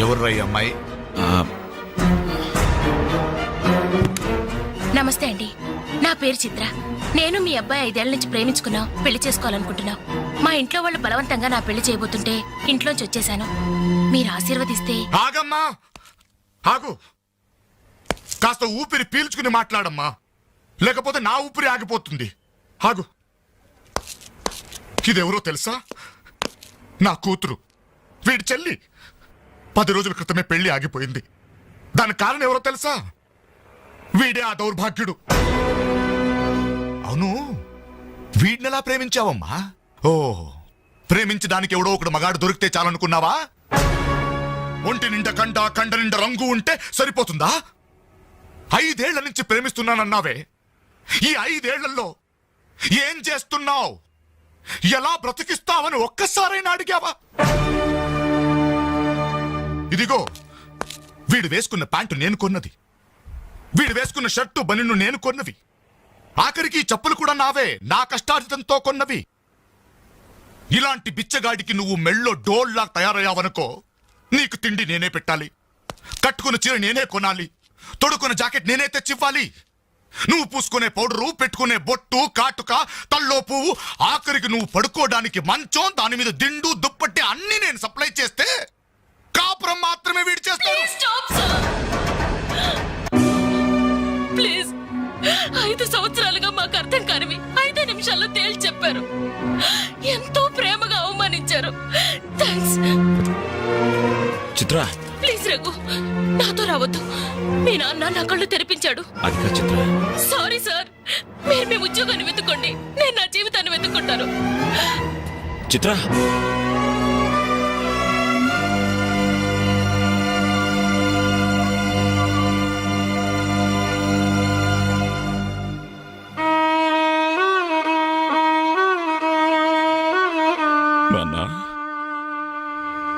ఎవర్రా ఈ అమ్మాయి? నమస్తే అండి, నా పేరు చిత్ర. నేను మీ అబ్బాయి 5 ఏళ్ల నుంచి ప్రేమించుకున్నాం, పెళ్లి చేసుకోవాలనుకుంటున్నాం. మా ఇంట్లో వాళ్ళు బలవంతంగా నా పెళ్లి చేయబోతుంటే ఇంట్లోంచి వచ్చేసాను. మీరు ఆశీర్వదిస్తే. ఆగమ్మా, ఆగు. కాస్త ఊపిరి పీల్చుకుని మాట్లాడమ్మా, లేకపోతే నా ఊపిరి ఆగిపోతుంది. ఆగు. ఇదెవరో తెలుసా? నా కూతురు, వీడి చెల్లి. 10 రోజుల క్రితమే పెళ్లి ఆగిపోయింది. దానికి కారణం ఎవరో తెలుసా? వీడే ఆ దౌర్భాగ్యుడు. అవును, వీడినెలా ప్రేమించావమ్మా? ఓ, ప్రేమించడానికి ఎవడో ఒకడు మగాడు దొరికితే చాలనుకున్నావా? ఒంటి నిండా కండ నిండా రంగు ఉంటే సరిపోతుందా? 5 ఏళ్ల నుంచి ప్రేమిస్తున్నానన్నావే, ఈ 5 ఏళ్లలో ఏం చేస్తున్నావు? ఎలా బ్రతికిస్తావని ఒక్కసారైనా అడిగావా? ఇదిగో, వీడు వేసుకున్న ప్యాంటు నేను కొన్నది, వీడు వేసుకున్న షర్టు బనిను నేను కొన్నవి, ఆఖరికి చెప్పులు కూడా నావే, నా కష్టార్జితంతో కొన్నవి. ఇలాంటి బిచ్చగాడికి నువ్వు మెళ్ళో డోల్లా తయారయ్యావనుకో, నీకు తిండి నేనే పెట్టాలి, కట్టుకున్న చీర నేనే కొనాలి, తొడుకున్న జాకెట్ నేనే తెచ్చివ్వాలి. నువ్వు పూసుకునే పౌడరు, పెట్టుకునే బొట్టు, కాటుక, తల్లో పువ్వు, ఆఖరికి నువ్వు పడుకోవడానికి మంచం, దాని మీద దిండు, దుప్పట్టి అన్ని నేను సప్లై చేస్తే కాపురం మాత్రమే వీడి చేస్తాడు. ప్లీజ్, 5 సంవత్సరాలుగా మాకు అర్థం కానివి 5 నిమిషాల్లో తేల్చి చెప్పారు. ఎంతో ప్రేమగా అవమానించారు. థాంక్స్. చిత్ర, ప్లీజ్ రఘు, నాతో రావద్దు. మీ నాన్న నా కళ్ళు తెరిపించాడు. చిత్ర, సారీ సార్. మీరు మీ ఉద్యోగాన్ని వెతుక్కోండి, నేను నా జీవితాన్ని వెతుక్కుంటాను. చిత్ర.